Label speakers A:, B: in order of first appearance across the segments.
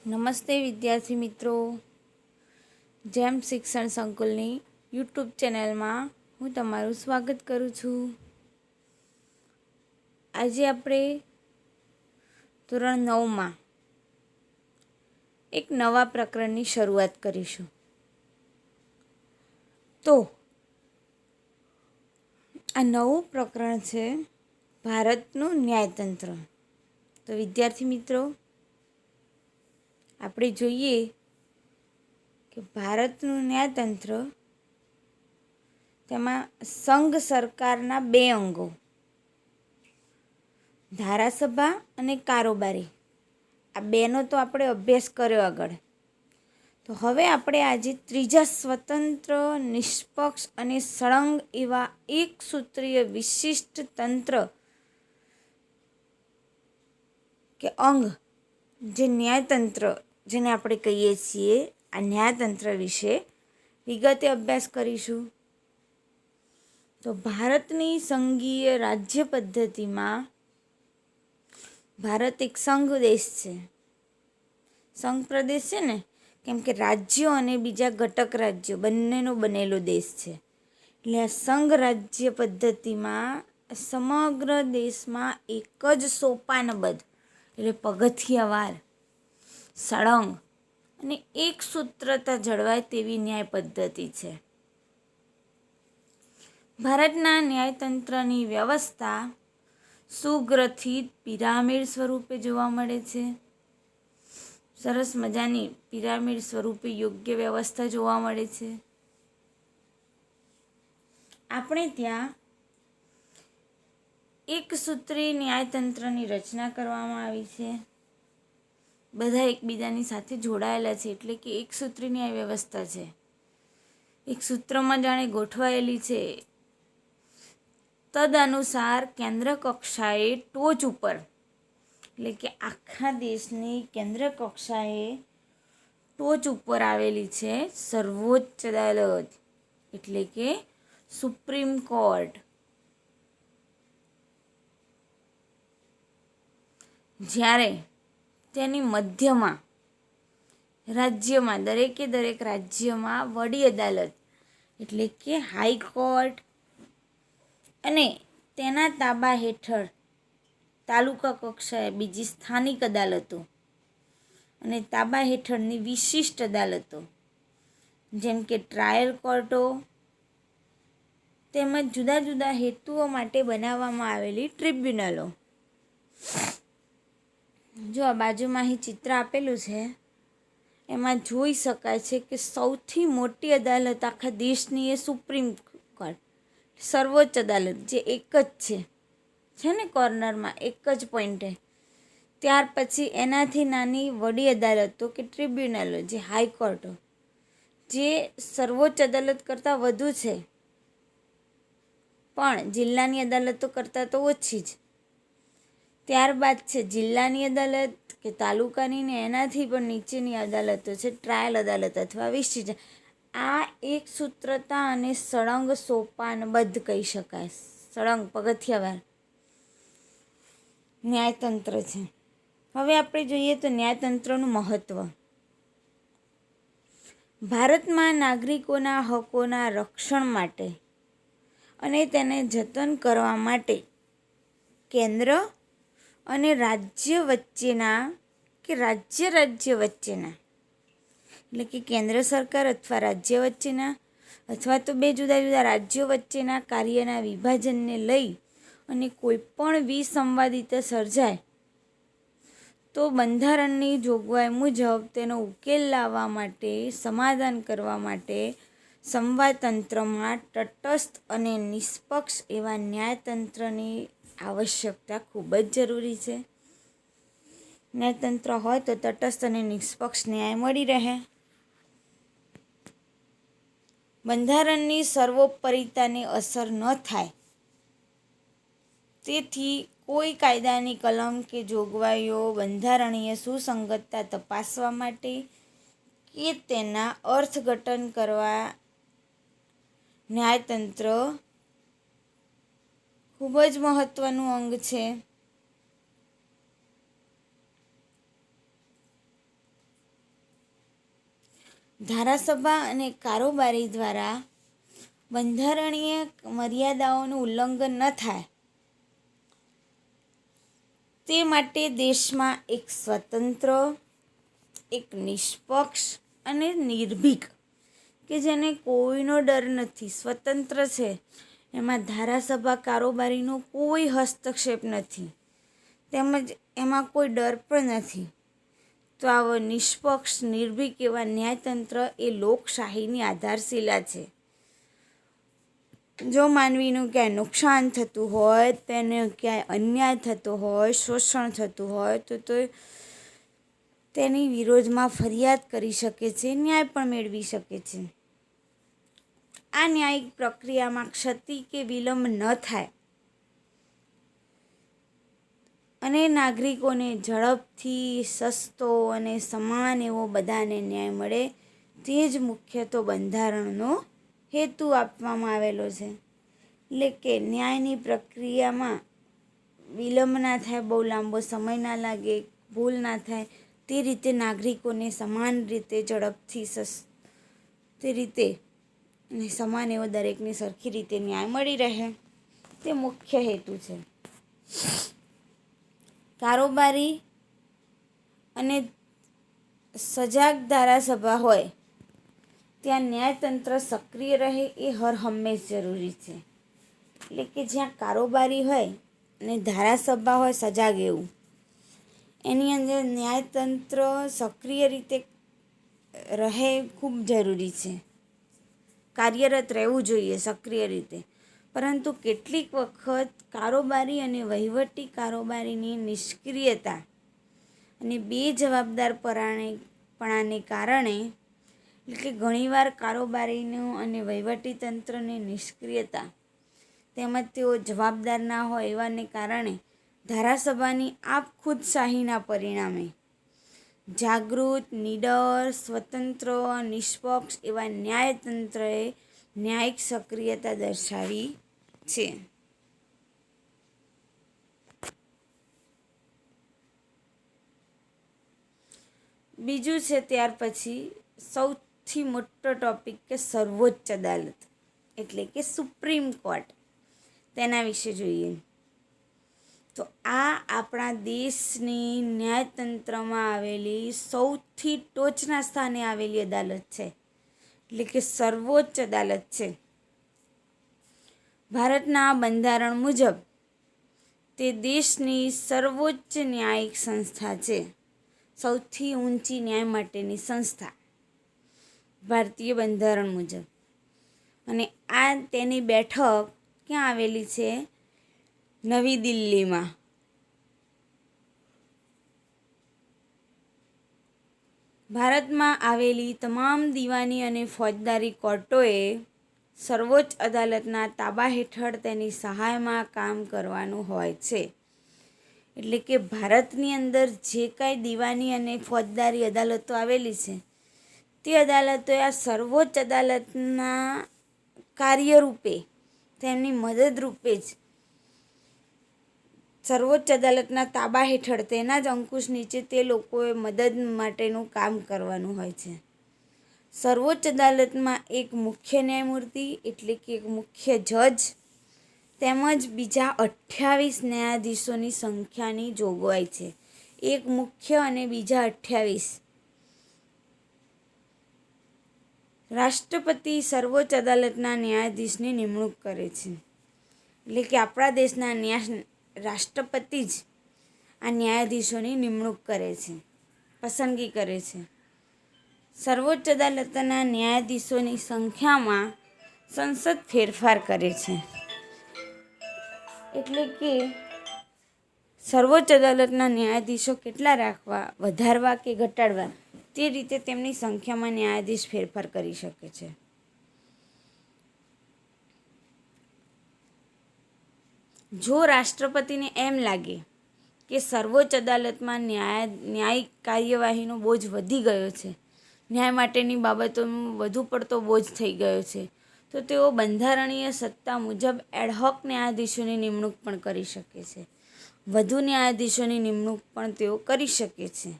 A: નમસ્તે વિદ્યાર્થી મિત્રો, જેમ શિક્ષણ સંકુલની યુટ્યુબ ચેનલમાં હું તમારું સ્વાગત કરું છું. આજે આપણે ધોરણ 9માં એક નવા પ્રકરણની શરૂઆત કરીશું. તો આ નવું પ્રકરણ છે ભારતનું ન્યાયતંત્ર. તો વિદ્યાર્થી મિત્રો, આપણે જોઈએ કે ભારતનું ન્યાયતંત્ર, તેમાં સંઘ સરકારના બે અંગો, ધારાસભા અને કારોબારી, આ બેનો તો આપણે અભ્યાસ કર્યો આગળ. તો હવે આપણે આજે ત્રીજા સ્વતંત્ર, નિષ્પક્ષ અને સળંગ એવા એક સૂત્રીય વિશિષ્ટ તંત્ર કે અંગ, જે ન્યાયતંત્ર જેને આપણે કહીએ છીએ, આ ન્યાયતંત્ર વિશે વિગતે અભ્યાસ કરીશું. તો ભારતની સંઘીય રાજ્ય પદ્ધતિમાં ભારત એક સંઘ દેશ છે. સંઘ પ્રદેશ છે ને, કેમ કે રાજ્યો અને બીજા ઘટક રાજ્યો બંનેનો બનેલો દેશ છે. એટલે આ સંઘ રાજ્ય પદ્ધતિમાં સમગ્ર દેશમાં એક જ સોપાનબદ્ધ, એટલે પગથિયાવાર, સળંગ અને એક સૂત્રતા જળવાય તેવી ન્યાય પદ્ધતિ છે. ભારતના ન્યાયતંત્રની વ્યવસ્થા સુગ્રથિત પિરામિડ સ્વરૂપે જોવા મળે છે. સરસ મજાની પિરામિડ સ્વરૂપે યોગ્ય વ્યવસ્થા જોવા મળે છે. આપણે ત્યાં એક સૂત્રીય ન્યાયતંત્રની રચના કરવામાં આવી છે. બધા એકબીજાની સાથે જોડાયેલા છે, એટલે કે એક સૂત્રીય ન્યાય વ્યવસ્થા છે. એક સૂત્રમાં જાણે ગોઠવાયેલી છે. તદનુસાર કેન્દ્ર કક્ષાએ ટોચ ઉપર, એટલે કે આખા દેશની કેન્દ્ર કક્ષાએ ટોચ ઉપર આવેલી છે સર્વોચ્ચ અદાલત, એટલે કે સુપ્રીમ કોર્ટ. જ્યારે તેની મધ્યમાં રાજ્યમાં, દરેકે દરેક રાજ્યમાં વડી અદાલત, એટલે કે હાઈકોર્ટ, અને તેના તાબા હેઠળ તાલુકા કક્ષાએ બીજી સ્થાનિક અદાલતો અને તાબા હેઠળની વિશિષ્ટ અદાલતો, જેમ કે ટ્રાયલ કોર્ટો, તેમજ જુદા જુદા હેતુઓ માટે બનાવવામાં આવેલી ટ્રિબ્યુનલો. જો આ બાજુમાં અહીં ચિત્ર આપેલું છે, એમાં જોઈ શકાય છે કે સૌથી મોટી અદાલત આખા દેશની એ સુપ્રીમ કોર્ટ, સર્વોચ્ચ અદાલત, જે એક જ છે ને કોર્નરમાં એક જ પોઈન્ટે. ત્યાર પછી એનાથી નાની વડી અદાલતો કે ટ્રિબ્યુનલો, જે હાઈકોર્ટો, જે સર્વોચ્ચ અદાલત કરતાં વધુ છે, પણ જિલ્લાની અદાલતો કરતાં તો ઓછી જ. ત્યારબાદ છે જિલ્લાની અદાલત કે તાલુકાની, ને એનાથી પણ નીચેની અદાલતો છે ટ્રાયલ અદાલત અથવા વિશિષ્ટ. આ એક સૂત્રતા અને સળંગ સોપાનબદ્ધ કહી શકાય, સળંગ પગથિયાવાર ન્યાયતંત્ર છે. હવે આપણે જોઈએ તો ન્યાયતંત્રનું મહત્ત્વ. ભારતમાં નાગરિકોના હકોના રક્ષણ માટે અને તેને જતન કરવા માટે કેન્દ્ર અને રાજ્ય વચ્ચેના કે રાજ્ય વચ્ચેના, એટલે કે કેન્દ્ર સરકાર અથવા રાજ્ય વચ્ચેના, અથવા તો બે જુદા જુદા રાજ્યો વચ્ચેના કાર્યના વિભાજનને લઈ અને કોઈ પણ વિસંવાદિતા સર્જાય તો બંધારણની જોગવાઈ મુજબ તેનો ઉકેલ લાવવા માટે, સમાધાન કરવા માટે સંવાદતંત્રમાં તટસ્થ અને નિષ્પક્ષ એવા ન્યાયતંત્રની આવશ્યકતા ખૂબ જ જરૂરી છે. ન્યાયતંત્ર હોય તો તટસ્થ અને નિષ્પક્ષ ન્યાય મળી રહે. બંધારણની સર્વોપરિતાને અસર ન થાય, તેથી કોઈ કાયદાની કલમ કે જોગવાઈઓ બંધારણીય સુસંગતતા તપાસવા માટે કે તેના અર્થઘટન કરવા ન્યાયતંત્ર ખૂબ જ મહત્ત્વનું અંગ છે. ધારાસભા અને કારોબારી દ્વારા બંધારણીય મર્યાદાઓનું ઉલ્લંઘન ન થાય તે માટે દેશમાં એક સ્વતંત્ર, એક નિષ્પક્ષ અને નિર્ભીક, કે જેને કોઈનો ડર નથી, સ્વતંત્ર છે, એમાં ધારાસભા કારોબારીનો કોઈ હસ્તક્ષેપ નથી, તેમજ એમાં કોઈ ડર પણ નથી. તો આવો નિષ્પક્ષ, નિર્ભીક એવા ન્યાયતંત્ર એ લોકશાહીની આધારશિલા છે. જો માનવીનું ક્યાંય નુકસાન થતું હોય, તેને ક્યાંય અન્યાય થતો હોય, શોષણ થતું હોય તો તેની વિરોધમાં ફરિયાદ કરી શકે છે, ન્યાય પણ મેળવી શકે છે. આ ન્યાયિક પ્રક્રિયામાં ક્ષતિ કે વિલંબ ન થાય અને નાગરિકોને ઝડપથી, સસ્તો અને સમાન એવો બધાને ન્યાય મળે, તે જ મુખ્ય તો બંધારણનો હેતુ આપવામાં આવેલો છે. એટલે કે ન્યાયની પ્રક્રિયામાં વિલંબ ના થાય, બહુ લાંબો સમય ના લાગે, ભૂલ ના થાય, તે રીતે નાગરિકોને સમાન રીતે, ઝડપથી, તે રીતે અને સમાન એવો દરેકને સરખી રીતે ન્યાય મળી રહે, તે મુખ્ય હેતુ છે. કારોબારી અને સજાગ ધારાસભા હોય ત્યાં ન્યાયતંત્ર સક્રિય રહે એ હર હંમેશ જરૂરી છે. એટલે કે જ્યાં કારોબારી હોય અને ધારાસભા હોય સજાગ એવું, એની અંદર ન્યાયતંત્ર સક્રિય રીતે રહે ખૂબ જરૂરી છે, કાર્યરત રહેવું જોઈએ સક્રિય રીતે. પરંતુ કેટલીક વખત કારોબારી અને વહીવટી કારોબારીની નિષ્ક્રિયતા અને બેજવાબદારપણાને કારણે, એટલે કે ઘણીવાર કારોબારીનું અને વહીવટી તંત્રની નિષ્ક્રિયતા તેમજ તેઓ જવાબદાર ના હોય એવાને કારણે ધારાસભાની આપખુદશાહીના પરિણામે જાગૃત, નીડર, સ્વતંત્ર, નિષ્પક્ષ એવા ન્યાયતંત્રએ ન્યાયિક સક્રિયતા દર્શાવી છે. બીજું છે ત્યાર પછી સૌથી મોટો ટોપિક કે સર્વોચ્ચ અદાલત, એટલે કે સુપ્રીમ કોર્ટ, તેના વિશે જોઈએ. તો આ આપણા દેશની ન્યાયતંત્રમાં આવેલી સૌથી ટોચના સ્થાને આવેલી અદાલત છે, એટલે કે સર્વોચ્ચ અદાલત છે. ભારતના બંધારણ મુજબ તે દેશની સર્વોચ્ચ ન્યાયિક સંસ્થા છે, સૌથી ઊંચી ન્યાય માટેની સંસ્થા ભારતીય બંધારણ મુજબ. અને આ તેની બેઠક ક્યાં આવેલી છે? નવી દિલ્હીમાં. ભારતમાં આવેલી તમામ દીવાની અને ફોજદારી કોર્ટોએ સર્વોચ્ચ અદાલતના તાબા હેઠળ તેની સહાયમાં કામ કરવાનું હોય છે. એટલે કે ભારતની અંદર જે કાંઈ દીવાની અને ફોજદારી અદાલતો આવેલી છે, તે અદાલતોએ આ સર્વોચ્ચ અદાલતના કાર્યરૂપે, તેમની મદદરૂપે જ સર્વોચ્ચ અદાલતના તાબા હેઠળ, તેના જ અંકુશ નીચે તે લોકોએ મદદ માટેનું કામ કરવાનું હોય છે. સર્વોચ્ચ અદાલતમાં એક મુખ્ય ન્યાયમૂર્તિ, એટલે કે એક મુખ્ય જજ, તેમજ બીજા 28 ન્યાયાધીશોની સંખ્યાની જોગવાઈ છે. એક મુખ્ય અને બીજા 28. રાષ્ટ્રપતિ સર્વોચ્ચ અદાલતના ન્યાયાધીશની નિમણૂક કરે છે. એટલે કે આપણા દેશના રાષ્ટ્રપતિ જ આ ન્યાયાધીશોની નિમણૂક કરે છે, પસંદગી કરે છે. સર્વોચ્ચ અદાલતના ન્યાયાધીશોની સંખ્યામાં સંસદ ફેરફાર કરે છે. એટલે કે સર્વોચ્ચ અદાલતના ન્યાયાધીશો કેટલા રાખવા, વધારવા કે ઘટાડવા, તે રીતે તેમની સંખ્યામાં ન્યાયાધીશ ફેરફાર કરી શકે છે. જો રાષ્ટ્રપતિને એમ લાગે કે સર્વોચ્ચ અદાલતમાં ન્યાયિક કાર્યવાહીનો બોજ વધી ગયો છે, ન્યાય માટેની બાબતોનો વધુ પડતો બોજ થઈ ગયો છે, તો તેઓ બંધારણીય સત્તા મુજબ એડહોક ન્યાયાધીશોની નિમણૂક પણ કરી શકે છે. વધુ ન્યાયાધીશોની નિમણૂક પણ તેઓ કરી શકે છે.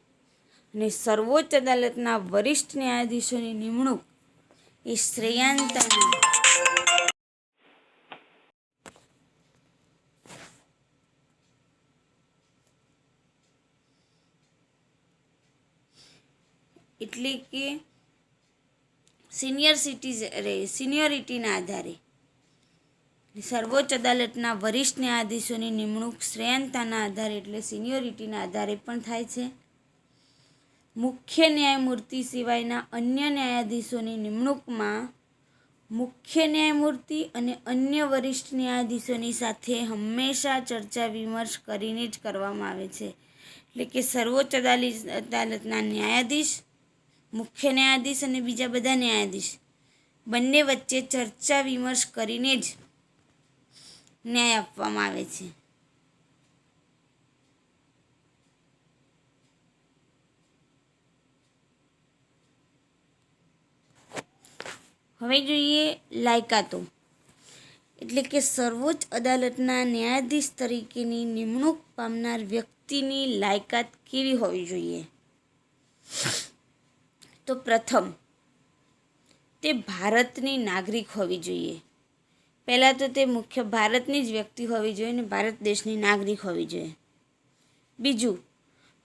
A: અને સર્વોચ્ચ અદાલતના વરિષ્ઠ ન્યાયાધીશોની નિમણૂક એ શ્રેયાંતના એટલે કે સિનિયોરિટીના આધારે સર્વોચ્ચ અદાલતના વરિષ્ઠ ન્યાયાધીશોની નિમણૂક શ્રેયાંતના આધારે એટલે સિનિયોરિટીના આધારે પણ થાય છે. મુખ્ય ન્યાયમૂર્તિ સિવાયના અન્ય ન્યાયાધીશોની નિમણૂકમાં મુખ્ય ન્યાયમૂર્તિ અને અન્ય વરિષ્ઠ ન્યાયાધીશોની સાથે હંમેશા ચર્ચા વિમર્શ કરીને જ કરવામાં આવે છે. એટલે કે સર્વોચ્ચ અદાલતના ન્યાયાધીશ, મુખ્ય ન્યાયાધીશ અને બીજા બધા ન્યાયાધીશ બંને વચ્ચે ચર્ચા વિમર્શ કરીને જ ન્યાય આપવામાં આવે છે. હવે જોઈએ લાયકાતો, એટલે કે સર્વોચ્ચ અદાલતના ન્યાયાધીશ તરીકેની નિમણૂક પામનાર વ્યક્તિની લાયકાત કેવી હોવી જોઈએ? તો પ્રથમ, તે ભારતની નાગરિક હોવી જોઈએ. પહેલાં તો તે મુખ્ય ભારતની જ વ્યક્તિ હોવી જોઈએ અને ભારત દેશની નાગરિક હોવી જોઈએ. બીજું,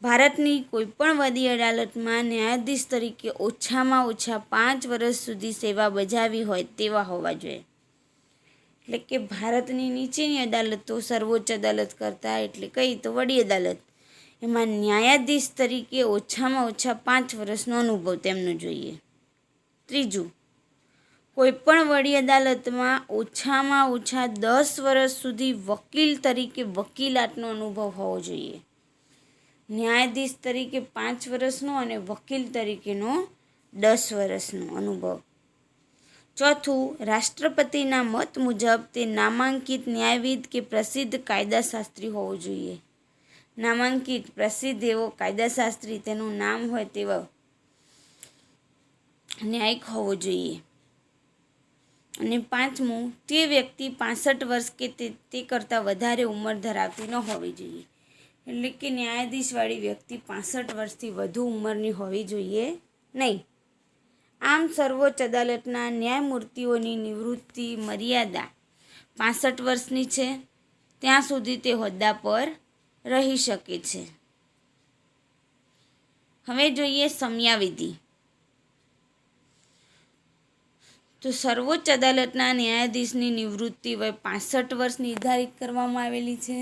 A: ભારતની કોઈપણ વડી અદાલતમાં ન્યાયાધીશ તરીકે ઓછામાં ઓછા 5 વર્ષ સુધી સેવા બજાવી હોય તેવા હોવા જોઈએ. એટલે કે ભારતની નીચેની અદાલતો સર્વોચ્ચ અદાલત કરતાં, એટલે કઈ તો વડી અદાલત, એમાં ન્યાયાધીશ તરીકે ઓછામાં ઓછા 5 વર્ષનો અનુભવ તેમનો જોઈએ. ત્રીજું, કોઈપણ વડી અદાલતમાં ઓછામાં ઓછા 10 વર્ષ સુધી વકીલ તરીકે વકીલાતનો અનુભવ હોવો જોઈએ. ન્યાયાધીશ તરીકે 5 વર્ષનો અને વકીલ તરીકેનો 10 વર્ષનો અનુભવ. ચોથું, રાષ્ટ્રપતિના મત મુજબ તે નામાંકિત ન્યાયવિદ કે પ્રસિદ્ધ કાયદાશાસ્ત્રી હોવો જોઈએ. નામાંકિત પ્રસિદ્ધ એવો કાયદાશાસ્ત્રી, તેનું નામ હોય તેવો ન્યાયિક હોવો જોઈએ. અને પાંચમું, તે વ્યક્તિ 65 વર્ષ કે તે કરતાં વધારે ઉંમર ધરાવતી ન હોવી જોઈએ. એટલે કે ન્યાયાધીશવાળી વ્યક્તિ 65 વર્ષથી વધુ ઉંમરની હોવી જોઈએ નહીં. આમ સર્વોચ્ચ અદાલતના ન્યાયમૂર્તિઓની નિવૃત્તિ મર્યાદા 65 વર્ષની છે. ત્યાં સુધી તે હોદ્દા પર રહી શકે છે. હવે જોઈએ સમયાવિધિ. તો સર્વોચ્ચ અદાલતના ન્યાયાધીશની નિવૃત્તિ વય 65 વર્ષ નિર્ધારિત કરવામાં આવેલી છે.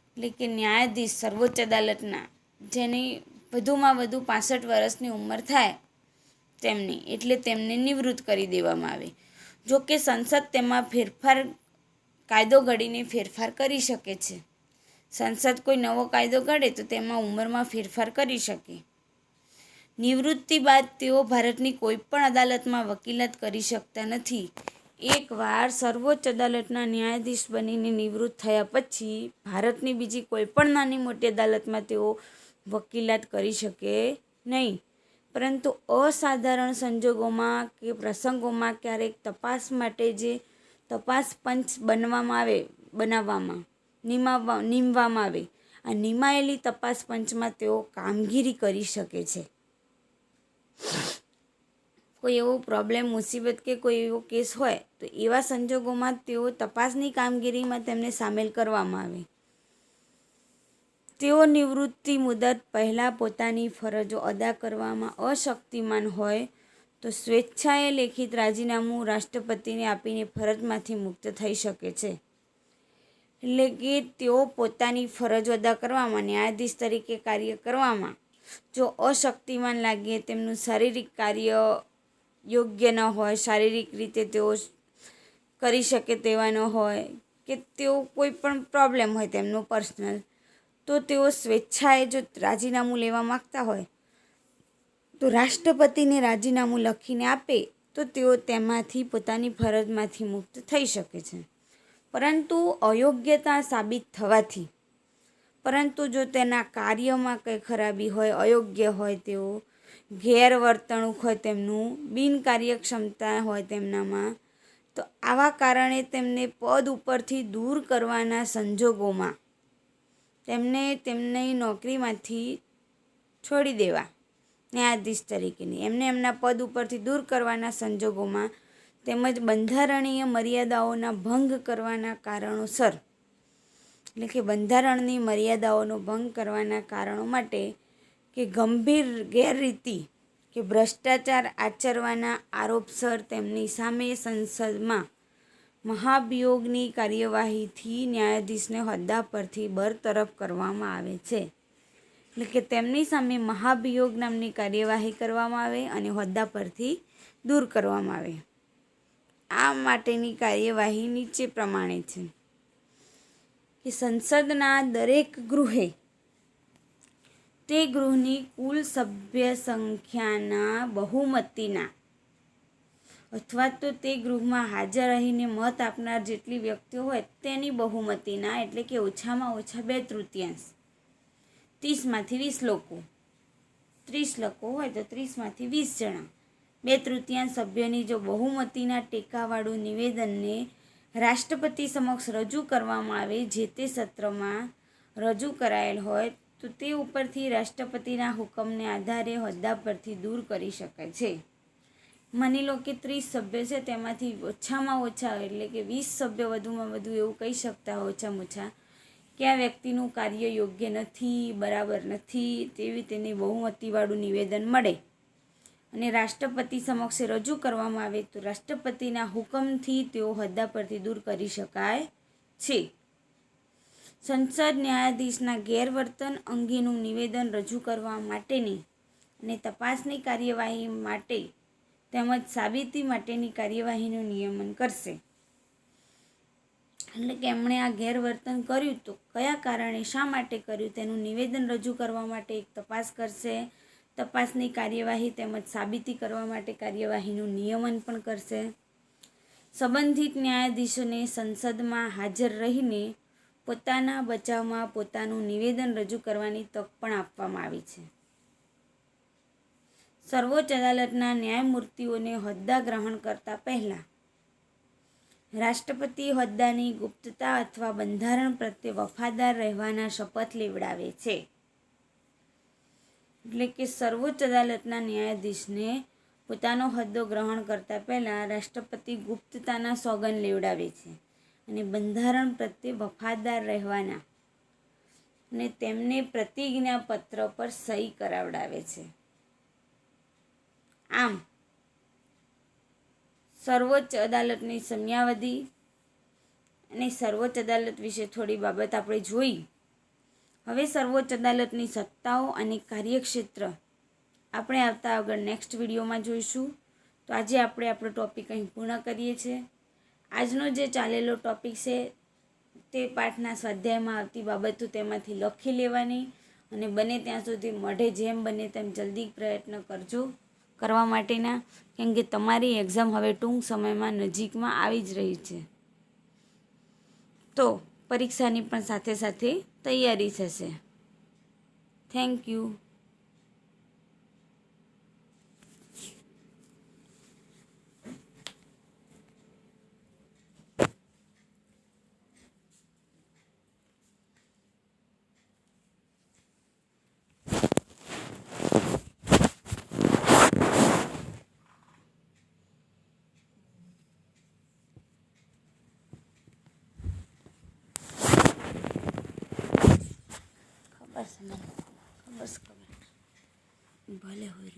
A: એટલે કે ન્યાયાધીશ સર્વોચ્ચ અદાલતના જેની વધુમાં વધુ 65 વર્ષની ઉંમર થાય તેમની, એટલે તેમને નિવૃત્ત કરી દેવામાં આવે. જો કે સંસદ તેમાં કાયદો ઘડીને ફેરફાર કરી શકે છે. સંસદ કોઈ નવો કાયદો ઘડે તો તેમાં ઉંમરમાં ફેરફાર કરી શકે. નિવૃત્તિ બાદ તેઓ ભારતની કોઈપણ અદાલતમાં વકીલાત કરી શકતા નથી. એકવાર સર્વોચ્ચ અદાલતના ન્યાયાધીશ બનીને નિવૃત્ત થયા પછી ભારતની બીજી કોઈપણ નાની મોટી અદાલતમાં તેઓ વકીલાત કરી શકે નહીં. પરંતુ અસાધારણ સંજોગોમાં કે પ્રસંગોમાં ક્યારેક તપાસ માટે જે તપાસ પંચ નીમવામાં આવે, આ નિમાયેલી તપાસ પંચમાં તેઓ કામગીરી કરી શકે છે. કોઈ એવો પ્રોબ્લેમ, મુસીબત કે કોઈ એવો કેસ હોય તો એવા સંજોગોમાં તેઓ તપાસની કામગીરીમાં તેમને સામેલ કરવામાં આવે. તેઓ નિવૃત્તિ મુદત પહેલાં પોતાની ફરજો અદા કરવામાં અશક્તિમાન હોય તો સ્વેચ્છાએ લેખિત રાજીનામું રાષ્ટ્રપતિને આપીને ફરજમાંથી મુક્ત થઈ શકે છે. એટલે કે તેઓ પોતાની ફરજો અદા કરવામાં, ન્યાયાધીશ તરીકે કાર્ય કરવામાં જો અશક્તિમાન લાગે, તેમનું શારીરિક કાર્ય યોગ્ય ન હોય, શારીરિક રીતે તેઓ કરી શકે તેવા ન હોય, કે તેઓ કોઈ પણ પ્રોબ્લેમ હોય તેમનો પર્સનલ, તો તેઓ સ્વેચ્છાએ જો રાજીનામું લેવા માગતા હોય તો રાષ્ટ્રપતિને રાજીનામું લખીને આપે તો તેઓ તેમાંથી પોતાની ફરજમાંથી મુક્ત થઈ શકે છે. પરંતુ અયોગ્યતા સાબિત થવાથી, પરંતુ જો તેના કાર્યમાં કંઈ ખરાબી હોય, અયોગ્ય હોય, તેઓ ગેરવર્તણૂક હોય, તેમનું બિનકાર્યક્ષમતા હોય તેમનામાં, તો આવા કારણે તેમને પદ ઉપરથી દૂર કરવાના સંજોગોમાં તેમને તેમની નોકરીમાંથી છોડી દેવા ન્યાયાધીશ તરીકેની, એમને એમના પદ ઉપરથી દૂર કરવાના સંજોગોમાં તેમજ બંધારણીય મર્યાદાઓના ભંગ કરવાના કારણોસર, એટલે કે બંધારણની મર્યાદાઓનો ભંગ કરવાના કારણો માટે કે ગંભીર ગેરરીતિ કે ભ્રષ્ટાચાર આચરવાના આરોપસર તેમની સામે સંસદમાં મહાભિયોગની કાર્યવાહીથી ન્યાયાધીશને હોદ્દા પરથી બરતરફ કરવામાં આવે છે. એટલે કે તેમની સામે મહાભિયોગ નામની કાર્યવાહી કરવામાં આવે અને હોદ્દા પરથી દૂર કરવામાં આવે. આ માટેની કાર્યવાહી નીચે પ્રમાણે છે કે સંસદના દરેક ગૃહે તે ગૃહની કુલ સભ્ય સંખ્યાના બહુમતીના અથવા તો તે ગૃહમાં હાજર રહીને મત આપનાર જેટલી વ્યક્તિઓ હોય તેની બહુમતીના, એટલે કે ઓછામાં ઓછા 2/3, 30માંથી 20 લોકો, 30 લોકો હોય તો 30માંથી 20 જણા, 2/3 સભ્યોની જો બહુમતીના ટેકાવાળું નિવેદનને રાષ્ટ્રપતિ સમક્ષ રજૂ કરવામાં આવે, જે તે સત્રમાં રજૂ કરાયેલ હોય તો તે ઉપરથી રાષ્ટ્રપતિના હુકમને આધારે હોદ્દા પરથી દૂર કરી શકાય છે. માની લો કે 30 સભ્ય છે, તેમાંથી ઓછામાં ઓછા એટલે કે 20 સભ્યો વધુમાં વધુ એવું કહી શકતા હોય ઓછામાં ઓછા કે આ વ્યક્તિનું કાર્ય યોગ્ય નથી, બરાબર નથી, તેવી તેની બહુમતીવાળું નિવેદન મળે અને રાષ્ટ્રપતિ સમક્ષ રજૂ કરવામાં આવે તો રાષ્ટ્રપતિના હુકમથી તેઓ હોદ્દા પરથી દૂર કરી શકાય છે. સંસદ ન્યાયાધીશના ગેરવર્તન અંગેનું નિવેદન રજૂ કરવા માટેની અને તપાસની કાર્યવાહી માટે તેમજ સાબિતી માટેની કાર્યવાહીનું નિયમન કરશે. એટલે કે એમણે આ ગેરવર્તન કર્યું તો કયા કારણે, શા માટે કર્યું તેનું નિવેદન રજૂ કરવા માટે એક તપાસ કરશે. તપાસની કાર્યવાહી તેમજ સાબિતી કરવા માટે કાર્યવાહીનું નિયમન પણ કરશે. સંબંધિત ન્યાયાધીશોને સંસદમાં હાજર રહીને પોતાના બચાવમાં પોતાનું નિવેદન રજૂ કરવાની તક પણ આપવામાં આવી છે. સર્વોચ્ચ અદાલતના ન્યાયમૂર્તિઓને હોદ્દા ગ્રહણ કરતા પહેલાં રાષ્ટ્રપતિ હોદ્દાની ગુપ્તતા અથવા બંધારણ પ્રત્યે વફાદાર રહેવાના શપથ લેવડાવે છે. એટલે કે સર્વોચ્ચ અદાલતના ન્યાયાધીશને પોતાનો હોદ્દો ગ્રહણ કરતા પહેલાં રાષ્ટ્રપતિ ગુપ્તતાના સોગંદ લેવડાવે છે અને બંધારણ પ્રત્યે વફાદાર રહેવાના અને તેમને પ્રતિજ્ઞાપત્ર પર સહી કરાવડાવે છે. આમ સર્વોચ્ચ અદાલતની સમયાવધિ અને સર્વોચ્ચ અદાલત વિશે થોડી બાબત આપણે જોઈ. હવે સર્વોચ્ચ અદાલતની સત્તાઓ અને કાર્યક્ષેત્ર આપણે આવતા આગળ નેક્સ્ટ વિડીયોમાં જોઈશું. તો આજે આપણે આપણો ટૉપિક અહીં પૂર્ણ કરીએ છીએ. આજનો જે ચાલેલો ટૉપિક છે તે પાઠના સ્વાધ્યાયમાં આવતી બાબતો તેમાંથી લખી લેવાની અને બને ત્યાં સુધી મોઢે જેમ બને તેમ જલ્દી પ્રયત્ન કરજો કરવા માટેના, કેમ કે તમારી એક્ઝામ હવે ટૂંક સમયમાં નજીકમાં આવી જ રહી છે. તો પરીક્ષાની પણ સાથે સાથે તૈયારી થશે. Thank you. બસ ખબર ભલે હોય